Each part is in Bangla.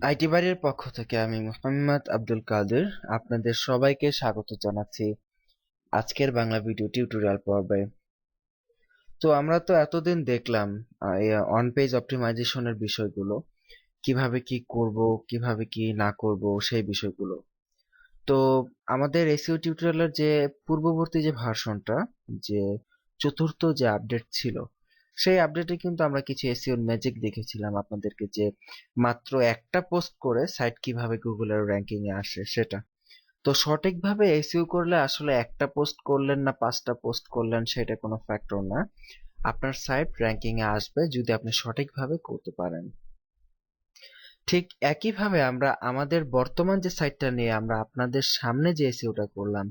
আইটি বাড়ির পক্ষ থেকে আমি মোহাম্মদ আব্দুল কাদের আপনাদের সবাইকে স্বাগত জানাচ্ছি আজকের বাংলা ভিডিও টিউটোরিয়াল পর্বে। তো আমরা তো এতদিন দেখলাম অন পেজ অপটিমাইজেশনের বিষয়গুলো, কিভাবে কি করব, কিভাবে কি না করব সেই বিষয়গুলো। তো আমাদের এসইও টিউটোরিয়ালের যে পূর্ববর্তী যে ভার্সনটা, যে চতুর্থ যে আপডেট ছিল, সেই আপডেটে কিন্তু আমরা কিছু এসইও ম্যাজিক দেখেছিলাম আপনাদেরকে, যে মাত্র একটা পোস্ট করে সাইট কিভাবে গুগলের র্যাঙ্কিং এ আসে সেটা। তো সঠিকভাবে এসইও করলে আসলে একটা পোস্ট করলেন না 5টা পোস্ট করলেন সেটা কোনো ফ্যাক্টর না। আপনার সাইট র্যাঙ্কিং এ আসবে যদি আপনি সঠিকভাবে করতে পারেন। ঠিক একইভাবে আমরা আমাদের বর্তমান যে সাইটটা নিয়ে আমরা আপনাদের সামনে যে এসইওটা করলাম,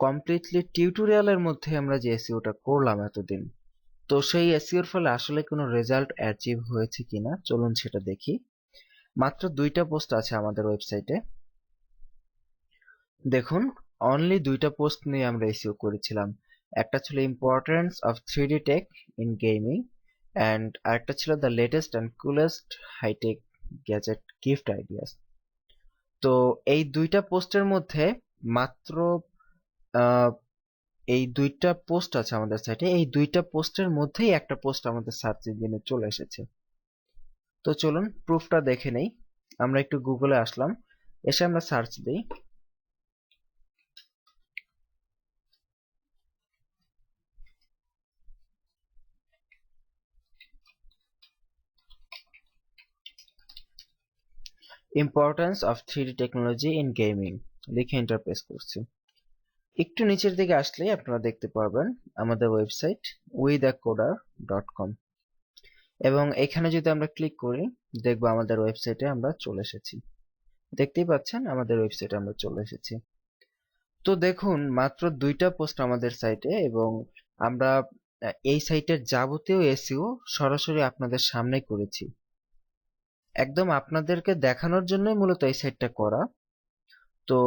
কমপ্লিটলি টিউটোরিয়ালের মধ্যে আমরা যে এসইওটা করলাম এতদিন, তো সেই এসইওর ফলে আসলে কোনো রেজাল্ট অ্যাচিভ হয়েছে কিনা চলুন সেটা দেখি। মাত্র 2টা পোস্ট আছে আমাদের ওয়েবসাইটে। দেখুন, অনলি 2টা পোস্ট নিয়ে আমরা এসইও করেছিলাম। একটা ছিল importance of 3D tech in gaming, and আরেকটা ছিল the latest and coolest hi tech gadget gift ideas. তো এই 2টা পোস্টের মধ্যে মাত্র আহ, এই 2টা পোস্ট আছে আমাদের সাইটে, এই 2টা পোস্টের মধ্যেই একটা পোস্ট আমাদের সার্চ ইঞ্জিনে চলে এসেছে। তো চলুন প্রুফটা দেখে নেই। আমরা একটু গুগলে আসলাম, এসে আমরা সার্চ দিই। Importance of 3D technology in gaming লিখে এন্টার প্রেস করছি। একটু নিচের দিকে আসলেই আপনারা দেখতে পারবেন আমাদের ওয়েবসাইট withacodar.com, এবং এখানে যদি আমরা ক্লিক করি দেখবো আমাদের ওয়েবসাইটে আমরা চলে এসেছি। দেখতেই পাচ্ছেন আমাদের ওয়েবসাইটে আমরা চলে এসেছি। তো দেখুন, মাত্র 2টা পোস্ট আমাদের সাইটে, এবং আমরা এই সাইটের যাবতীয় এসইও সরাসরি আপনাদের সামনে করেছি। একদম আপনাদেরকে দেখানোর জন্যই মূলত এই সাইটটা করা। তো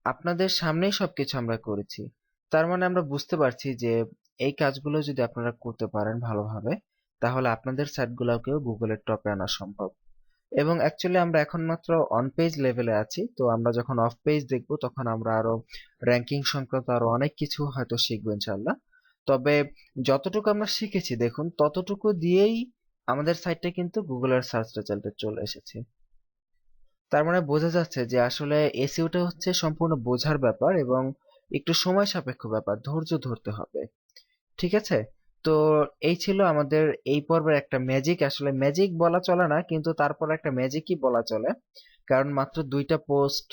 আপনাদের সামনেই সবকিছু আমরা করেছি। তার মানে আমরা বুঝতে পারছি যে এই কাজগুলো যদি আপনারা করতে পারেন ভালোভাবে, তাহলে আপনাদের সাইটগুলোকেও গুগলের টপে আনা সম্ভব। এবং অ্যাকচুয়ালি আমরা এখন মাত্র অন পেজ লেভেলে আছি। তো আমরা যখন অফ পেজ দেখব তখন আমরা আরো র্যাঙ্কিং সংক্রান্ত আরো অনেক কিছু হয়তো শিখবো ইনশাল্লাহ। তবে যতটুকু আমরা শিখেছি দেখুন, ততটুকু দিয়েই আমাদের সাইটটা কিন্তু গুগলের সার্চ রেজাল্টে চলে এসেছে। তার মানে বোঝা যাচ্ছে যে আসলে এসইওটা হচ্ছে সম্পূর্ণ বোঝার ব্যাপার, এবং একটু সময় সাপেক্ষ ব্যাপার, ধৈর্য ধরতে হবে। ঠিক আছে? তো এই ছিল আমাদের এই পর্বের একটা ম্যাজিক। আসলে ম্যাজিক বলা চলে না, কিন্তু তারপর একটা ম্যাজিকই বলা চলে। কারণ মাত্র 2টা পোস্ট,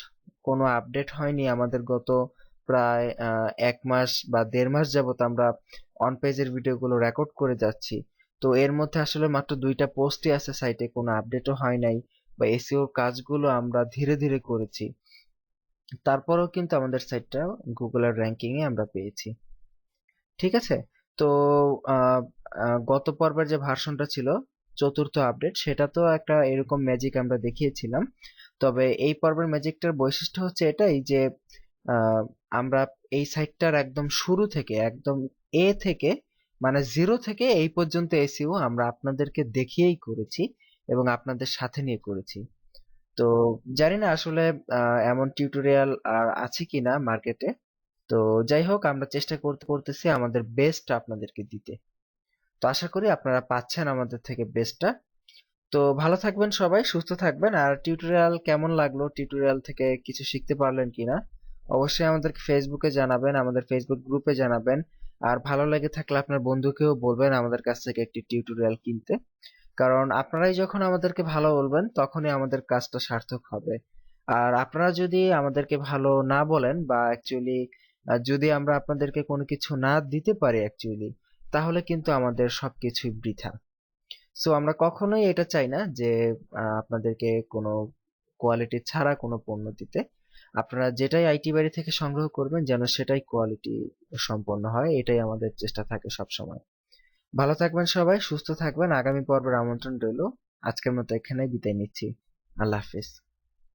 কোনো আপডেট হয়নি আমাদের গত প্রায় 1 মাস বা 1.5 মাস যাবত আমরা অন পেজের ভিডিওগুলো রেকর্ড করে যাচ্ছি। তো এর মধ্যে আসলে মাত্র 2টা পোস্টই আছে সাইটে, কোনো আপডেটও হয় নাই, বা এসইও কাজগুলো আমরা ধীরে ধীরে করেছি। তারপরেও কিন্তু আমাদের সাইটটা গুগলের র্যাঙ্কিং এ আমরা পেয়েছি। ঠিক আছে? তো আহ, গত পর্বের যে ভার্সনটা ছিল, চতুর্থ আপডেট, সেটা তো একটা এরকম ম্যাজিক আমরা দেখিয়েছিলাম। তবে এই পর্বের ম্যাজিকটার বৈশিষ্ট্য হচ্ছে এটাই যে আহ, আমরা এই সাইটটার একদম শুরু থেকে, একদম এ থেকে, মানে জিরো থেকে এই পর্যন্ত এসইও আমরা আপনাদেরকে দেখিয়েই করেছি এবং আপনাদের সাথে নিয়ে করেছি। তো জানি না আসলে এমন টিউটোরিয়াল আর আছে কিনা মার্কেটে। তো যাই হোক, আমরা চেষ্টা করতেছি আমাদের বেস্ট আপনাদেরকে দিতে। তো আশা করি আপনারা পাচ্ছেন আমাদের থেকে বেস্টটা। তো ভালো থাকবেন সবাই, সুস্থ থাকবেন। আর টিউটোরিয়াল কেমন লাগলো, টিউটোরিয়াল থেকে কিছু শিখতে পারলেন কিনা, অবশ্যই আমাদেরকে ফেসবুকে জানাবেন, আমাদের ফেসবুক গ্রুপে জানাবেন। আর ভালো লেগে থাকলে আপনার বন্ধুকেও বলবেন আমাদের কাছ থেকে একটি টিউটোরিয়াল কিনতে। কারণ আপনারাই যখন আমাদেরকে ভালো বলবেন তখনই আমাদের কাজটা সার্থক হবে। আর আপনারা যদি আমাদেরকে ভালো না বলেন, বা অ্যাকচুয়ালি যদি আমরা আপনাদেরকে কোনো কিছু না দিতে পারি অ্যাকচুয়ালি, তাহলে কিন্তু আমাদের সবকিছুই বৃথা। সো আমরা কখনোই এটা চাই না যে আপনাদেরকে কোনো কোয়ালিটি ছাড়া কোনো পণ্য দিতে। আপনারা যেটাই আইটি বাড়ি থেকে সংগ্রহ করবেন যেন সেটাই কোয়ালিটি সম্পন্ন হয়, এটাই আমাদের চেষ্টা থাকে সব সময়। ভালো থাকবেন সবাই, সুস্থ থাকবেন। আগামী পর্বের আমন্ত্রণ রইলো। আজকের মতো এখানেই বিদায় নিচ্ছি। আল্লাহ হাফেজ।